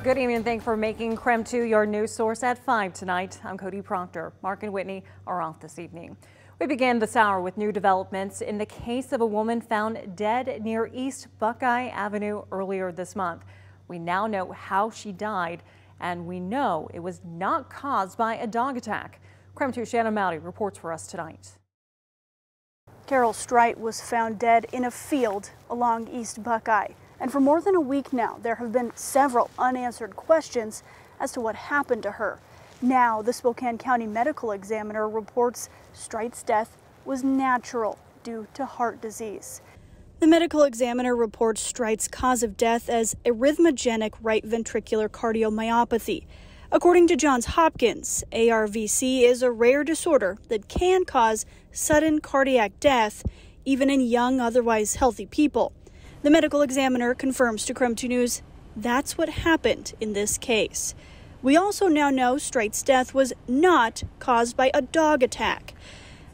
Good evening and thanks for making KREM 2 your news source at 5 tonight. I'm Cody Proctor. Mark and Whitney are off this evening. We begin this hour with new developments in the case of a woman found dead near East Buckeye Avenue earlier this month. We now know how she died, and we know it was not caused by a dog attack. KREM 2 Shannon Mowdy reports for us tonight. Carol Straits was found dead in a field along East Buckeye. And for more than a week now, there have been several unanswered questions as to what happened to her. Now, the Spokane County Medical Examiner reports Straits' death was natural due to heart disease. The medical examiner reports Straits' cause of death as arrhythmogenic right ventricular cardiomyopathy. According to Johns Hopkins, ARVC is a rare disorder that can cause sudden cardiac death, even in young, otherwise healthy people. The medical examiner confirms to KREM 2 News that's what happened in this case. We also now know Straits' death was not caused by a dog attack.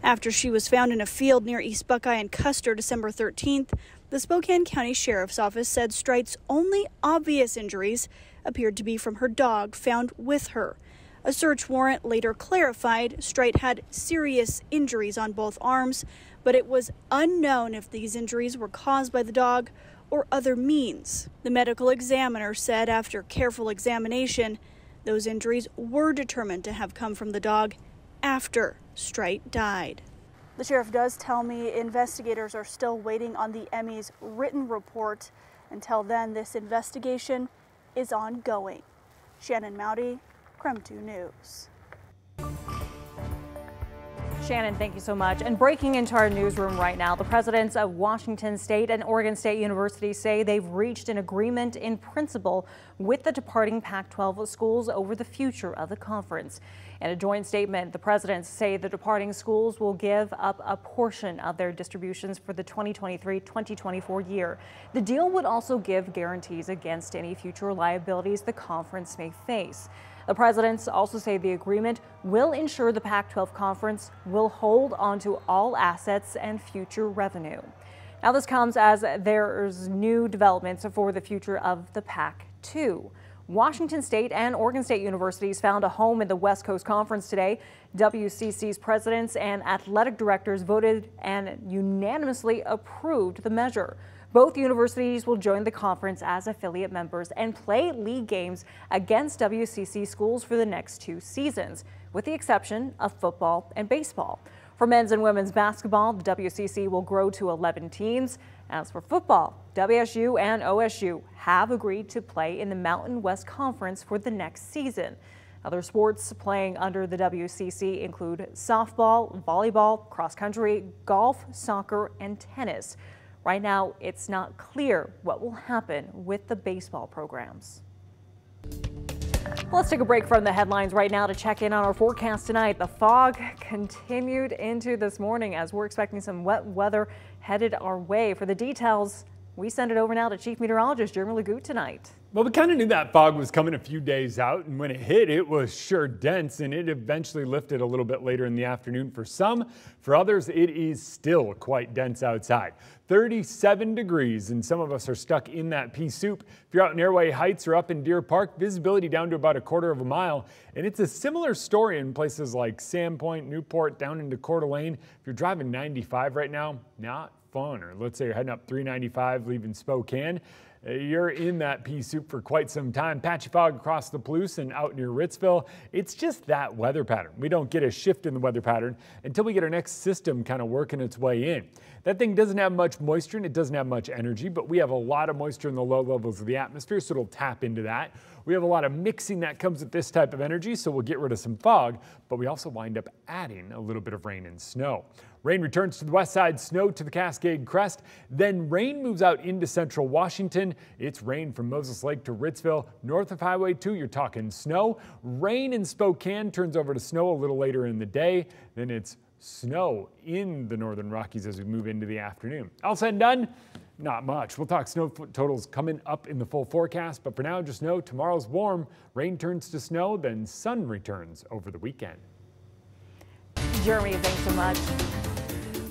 After she was found in a field near East Buckeye and Custer December 13th, the Spokane County Sheriff's Office said Straits' only obvious injuries appeared to be from her dog found with her. A search warrant later clarified Straits had serious injuries on both arms, but it was unknown if these injuries were caused by the dog or other means. The medical examiner said after careful examination, those injuries were determined to have come from the dog after Straits died. The sheriff does tell me investigators are still waiting on the ME's written report. Until then, this investigation is ongoing. Shannon Mowdy, KREM 2 News. Shannon, thank you so much. And breaking into our newsroom right now, the presidents of Washington State and Oregon State University say they've reached an agreement in principle with the departing Pac-12 schools over the future of the conference. In a joint statement, the presidents say the departing schools will give up a portion of their distributions for the 2023-2024 year. The deal would also give guarantees against any future liabilities the conference may face. The presidents also say the agreement will ensure the Pac-12 conference will hold onto all assets and future revenue. Now, this comes as there's new developments for the future of the Pac-2. Washington State and Oregon State universities found a home in the West Coast Conference today. WCC's presidents and athletic directors voted and unanimously approved the measure. Both universities will join the conference as affiliate members and play league games against WCC schools for the next 2 seasons, with the exception of football and baseball. For men's and women's basketball, the WCC will grow to 11 teams. As for football, WSU and OSU have agreed to play in the Mountain West Conference for the next season. Other sports playing under the WCC include softball, volleyball, cross country, golf, soccer, and tennis. Right now, it's not clear what will happen with the baseball programs. Let's take a break from the headlines right now to check in on our forecast tonight. The fog continued into this morning as we're expecting some wet weather headed our way. For the details, we send it over now to Chief Meteorologist Jeremy Legout tonight. Well, we kind of knew that fog was coming a few days out, and when it hit, it was sure dense, and it eventually lifted a little bit later in the afternoon for some. For others, it is still quite dense outside. 37 degrees, and some of us are stuck in that pea soup. If you're out in Airway Heights or up in Deer Park, visibility down to about 1/4 of a mile, and it's a similar story in places like Sandpoint, Newport, down into Coeur d'Alene. If you're driving 95 right now, not fun. Or let's say you're heading up 395, leaving Spokane. You're in that pea soup for quite some time. Patchy fog across the Palouse and out near Ritzville. It's just that weather pattern. We don't get a shift in the weather pattern until we get our next system kind of working its way in. That thing doesn't have much moisture and it doesn't have much energy, but we have a lot of moisture in the low levels of the atmosphere, so it'll tap into that. We have a lot of mixing that comes with this type of energy, so we'll get rid of some fog, but we also wind up adding a little bit of rain and snow. Rain returns to the west side, snow to the Cascade Crest. Then rain moves out into central Washington. It's rain from Moses Lake to Ritzville. North of Highway 2, you're talking snow. Rain in Spokane turns over to snow a little later in the day. Then it's snow in the northern Rockies as we move into the afternoon. All said and done, not much. We'll talk snow totals coming up in the full forecast, but for now, just know tomorrow's warm. Rain turns to snow, then sun returns over the weekend. Jeremy, thanks so much.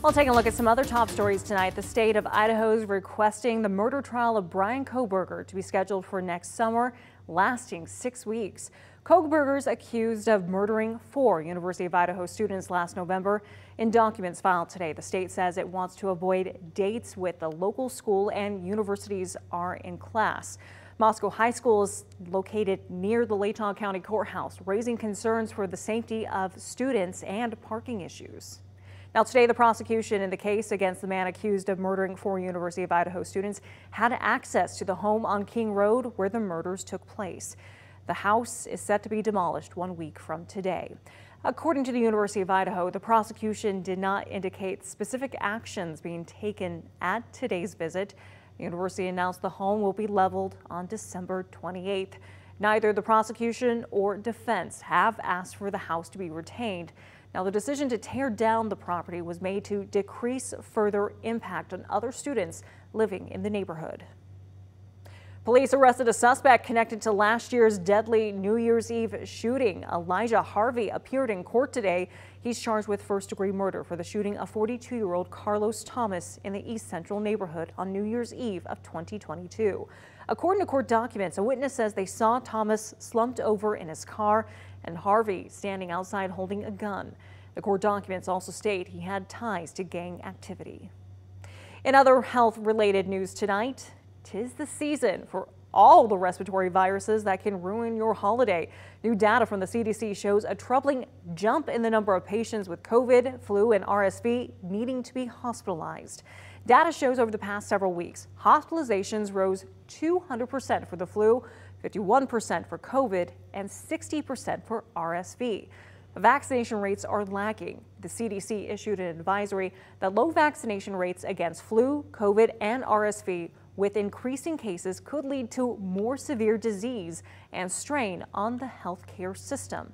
Well, taking a look at some other top stories tonight. The state of Idaho is requesting the murder trial of Brian Kohberger to be scheduled for next summer, lasting 6 weeks. Kohberger's accused of murdering 4 University of Idaho students last November. In documents filed today, the state says it wants to avoid dates with the local school and universities are in class. Moscow High School is located near the Latah County Courthouse, raising concerns for the safety of students and parking issues. Now, today, the prosecution in the case against the man accused of murdering 4 University of Idaho students had access to the home on King Road where the murders took place. The house is set to be demolished 1 week from today. According to the University of Idaho, the prosecution did not indicate specific actions being taken at today's visit. The university announced the home will be leveled on December 28th. Neither the prosecution or defense have asked for the house to be retained. Now, the decision to tear down the property was made to decrease further impact on other students living in the neighborhood. Police arrested a suspect connected to last year's deadly New Year's Eve shooting. Elijah Harvey appeared in court today. He's charged with first-degree murder for the shooting of 42-year-old Carlos Thomas in the East Central neighborhood on New Year's Eve of 2022. According to court documents, a witness says they saw Thomas slumped over in his car and Harvey standing outside holding a gun. The court documents also state he had ties to gang activity. In other health-related news tonight, 'tis the season for all the respiratory viruses that can ruin your holiday. New data from the CDC shows a troubling jump in the number of patients with COVID, flu, and RSV needing to be hospitalized. Data shows over the past several weeks, hospitalizations rose 200% for the flu, 51% for COVID, and 60% for RSV. Vaccination rates are lagging. The CDC issued an advisory that low vaccination rates against flu, COVID, and RSV with increasing cases could lead to more severe disease and strain on the healthcare system.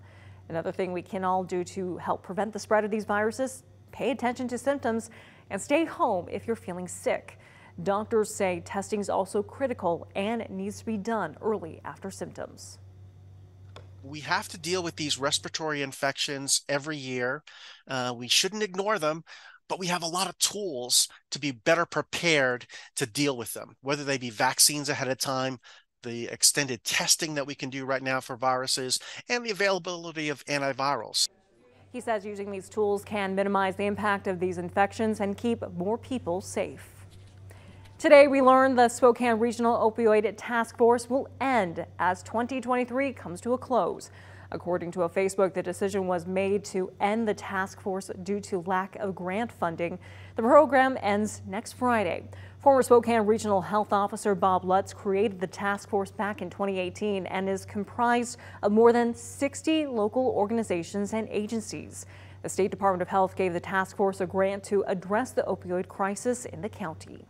Another thing we can all do to help prevent the spread of these viruses, pay attention to symptoms and stay home if you're feeling sick. Doctors say testing is also critical and it needs to be done early after symptoms. We have to deal with these respiratory infections every year. We shouldn't ignore them, but we have a lot of tools to be better prepared to deal with them, whether they be vaccines ahead of time, the extended testing that we can do right now for viruses, and the availability of antivirals. He says using these tools can minimize the impact of these infections and keep more people safe. Today, we learned the Spokane Regional Opioid Task Force will end as 2023 comes to a close. According to a Facebook, the decision was made to end the task force due to lack of grant funding. The program ends next Friday. Former Spokane Regional Health Officer Bob Lutz created the task force back in 2018 and is comprised of more than 60 local organizations and agencies. The State Department of Health gave the task force a grant to address the opioid crisis in the county.